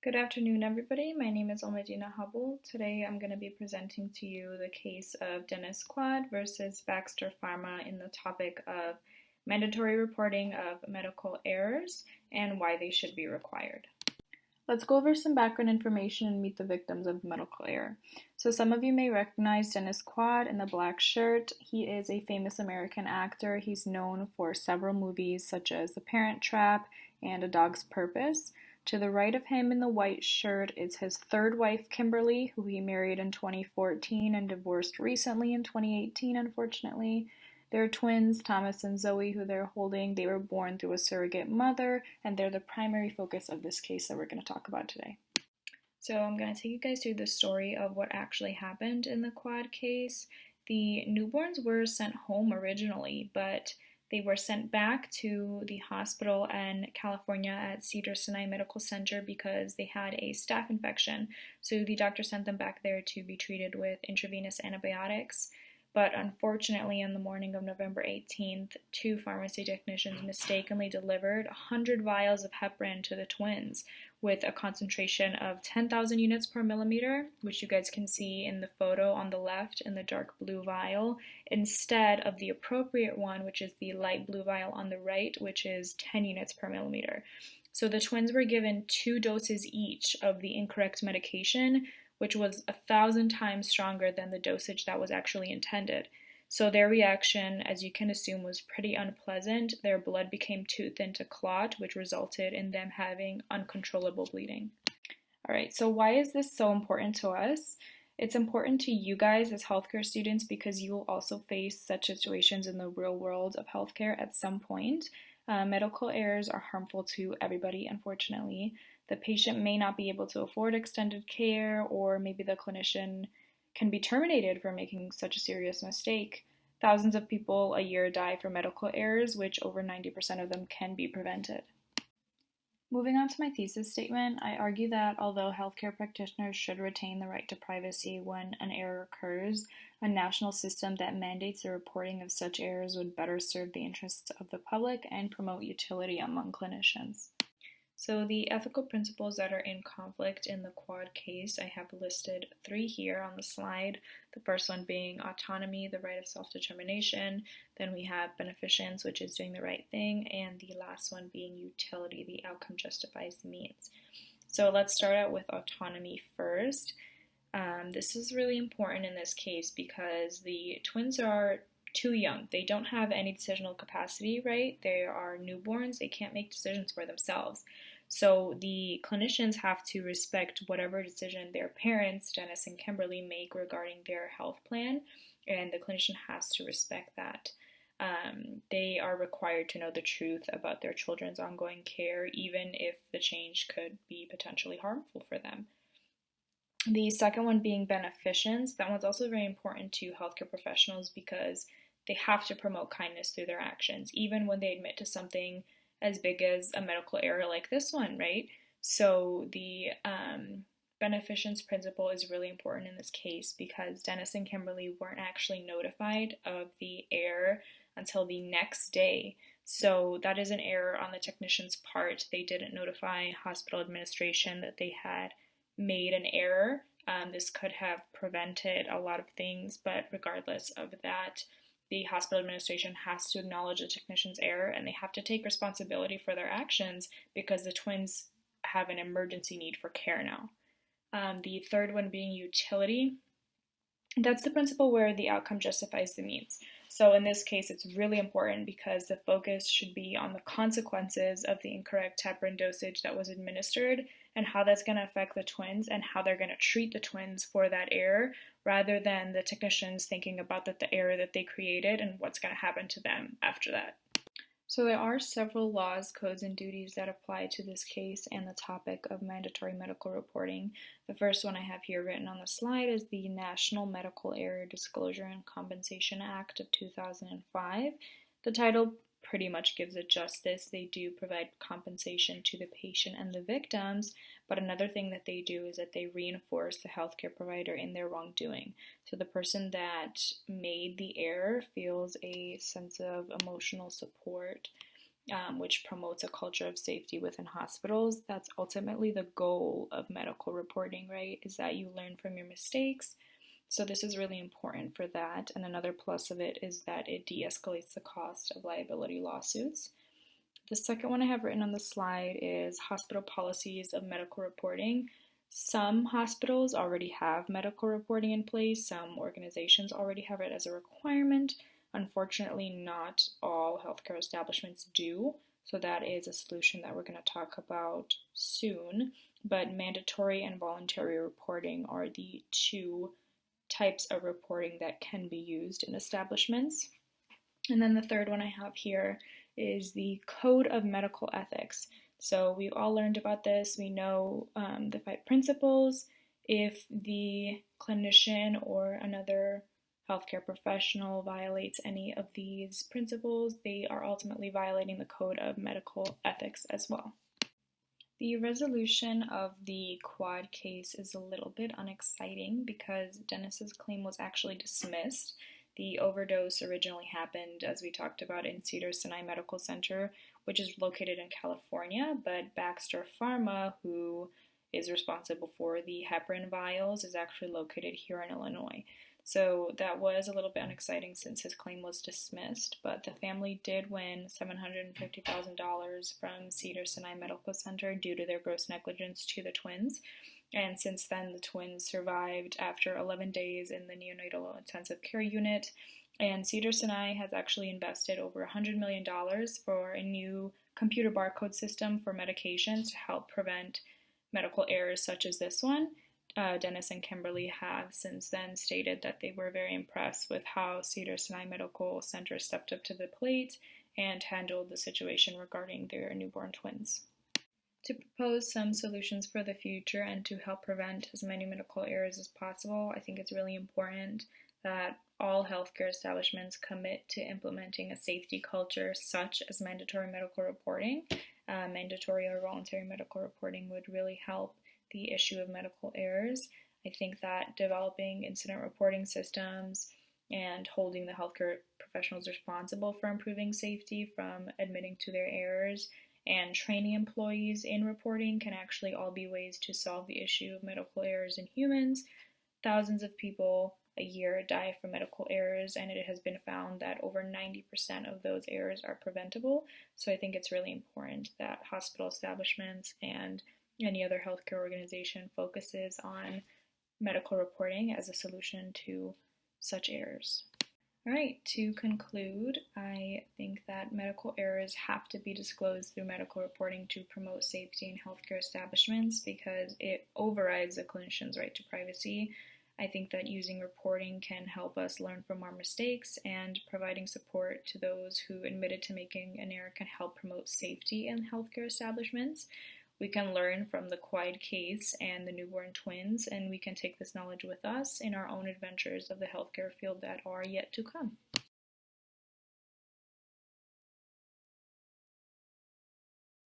Good afternoon, everybody. My name is Almadina Hubble. Today I'm going to be presenting to you the case of Dennis Quad versus Baxter Pharma in the topic of mandatory reporting of medical errors and why they should be required. Let's go over some background information and meet the victims of medical error. So some of you may recognize Dennis Quad in the black shirt. He is a famous American actor. He's known for several movies such as The Parent Trap and A Dog's Purpose. To the right of him in the white shirt is his third wife, Kimberly, who he married in 2014 and divorced recently in 2018, unfortunately. Their twins, Thomas and Zoe, who they're holding, they were born through a surrogate mother, and they're the primary focus of this case that we're going to talk about today. So I'm going to take you guys through the story of what actually happened in the Quad case. The newborns were sent home originally, but they were sent back to the hospital in California at Cedars-Sinai Medical Center because they had a staph infection. So the doctor sent them back there to be treated with intravenous antibiotics. But unfortunately, on the morning of November 18th, two pharmacy technicians mistakenly delivered 100 vials of heparin to the twins with a concentration of 10,000 units per milliliter, which you guys can see in the photo on the left in the dark blue vial, instead of the appropriate one, which is the light blue vial on the right, which is 10 units per milliliter. So the twins were given 2 doses each of the incorrect medication, which was 1,000 times stronger than the dosage that was actually intended. So their reaction, as you can assume, was pretty unpleasant. Their blood became too thin to clot, which resulted in them having uncontrollable bleeding. All right, so why is this so important to us? It's important to you guys as healthcare students because you will also face such situations in the real world of healthcare at some point. Medical errors are harmful to everybody, unfortunately. The patient may not be able to afford extended care, or maybe the clinician can be terminated for making such a serious mistake. Thousands of people a year die from medical errors, which over 90% of them can be prevented. Moving on to my thesis statement, I argue that although healthcare practitioners should retain the right to privacy when an error occurs, a national system that mandates the reporting of such errors would better serve the interests of the public and promote utility among clinicians. So the ethical principles that are in conflict in the Quad case, I have listed 3 here on the slide. The first one being autonomy, the right of self-determination. Then we have beneficence, which is doing the right thing. And the last one being utility, the outcome justifies the means. So let's start out with autonomy first. This is really important in this case because the twins are too young. They don't have any decisional capacity, right? They are newborns. They can't make decisions for themselves. So the clinicians have to respect whatever decision their parents, Dennis and Kimberly, make regarding their health plan, and the clinician has to respect that. They are required to know the truth about their children's ongoing care, even if the change could be potentially harmful for them. The second one being beneficence, that one's also very important to healthcare professionals because they have to promote kindness through their actions, even when they admit to something as big as a medical error like this one, right? So the beneficence principle is really important in this case because Dennis and Kimberly weren't actually notified of the error until the next day. So that is an error on the technician's part. They didn't notify hospital administration that they had made an error. This could have prevented a lot of things, but regardless of that, the hospital administration has to acknowledge the technician's error and they have to take responsibility for their actions because the twins have an emergency need for care now. The third one being utility. That's the principle where the outcome justifies the means. So in this case, it's really important because the focus should be on the consequences of the incorrect heparin dosage that was administered and how that's going to affect the twins and how they're going to treat the twins for that error rather than the technicians thinking about the error that they created and what's going to happen to them after that. So there are several laws, codes, and duties that apply to this case and the topic of mandatory medical reporting. The first one I have here written on the slide is the National Medical Error Disclosure and Compensation Act of 2005. The title pretty much gives it justice. They do provide compensation to the patient and the victims, but another thing that they do is that they reinforce the healthcare provider in their wrongdoing. So the person that made the error feels a sense of emotional support. which promotes a culture of safety within hospitals. That's ultimately the goal of medical reporting, right? Is that you learn from your mistakes. So this is really important for that. And another plus of it is that it de-escalates the cost of liability lawsuits. The second one I have written on the slide is hospital policies of medical reporting. Some hospitals already have medical reporting in place. Some organizations already have it as a requirement. Unfortunately, not all healthcare establishments do. So that is a solution that we're going to talk about soon. But mandatory and voluntary reporting are the two types of reporting that can be used in establishments. And then the third one I have here is the Code of Medical Ethics. So we've all learned about this. We know the 5 principles. If the clinician or another healthcare professional violates any of these principles, they are ultimately violating the Code of Medical Ethics as well. The resolution of the Quad case is a little bit unexciting because Dennis's claim was actually dismissed. The overdose originally happened, as we talked about, in Cedars-Sinai Medical Center, which is located in California, but Baxter Pharma, who is responsible for the heparin vials, is actually located here in Illinois. So that was a little bit unexciting since his claim was dismissed, but the family did win $750,000 from Cedars-Sinai Medical Center due to their gross negligence to the twins. And since then, the twins survived after 11 days in the neonatal intensive care unit. And Cedars-Sinai has actually invested over $100 million for a new computer barcode system for medications to help prevent medical errors such as this one. Dennis and Kimberly have since then stated that they were very impressed with how Cedars-Sinai Medical Center stepped up to the plate and handled the situation regarding their newborn twins. To propose some solutions for the future and to help prevent as many medical errors as possible, I think it's really important that all healthcare establishments commit to implementing a safety culture such as mandatory medical reporting. Mandatory or voluntary medical reporting would really help the issue of medical errors. I think that developing incident reporting systems and holding the healthcare professionals responsible for improving safety from admitting to their errors and training employees in reporting can actually all be ways to solve the issue of medical errors in humans. Thousands of people a year die from medical errors, and it has been found that over 90% of those errors are preventable. So I think it's really important that hospital establishments and any other healthcare organization focuses on medical reporting as a solution to such errors. All right, to conclude, I think that medical errors have to be disclosed through medical reporting to promote safety in healthcare establishments because it overrides the clinician's right to privacy. I think that using reporting can help us learn from our mistakes, and providing support to those who admitted to making an error can help promote safety in healthcare establishments. We can learn from the Quad case and the newborn twins, and we can take this knowledge with us in our own adventures of the healthcare field that are yet to come.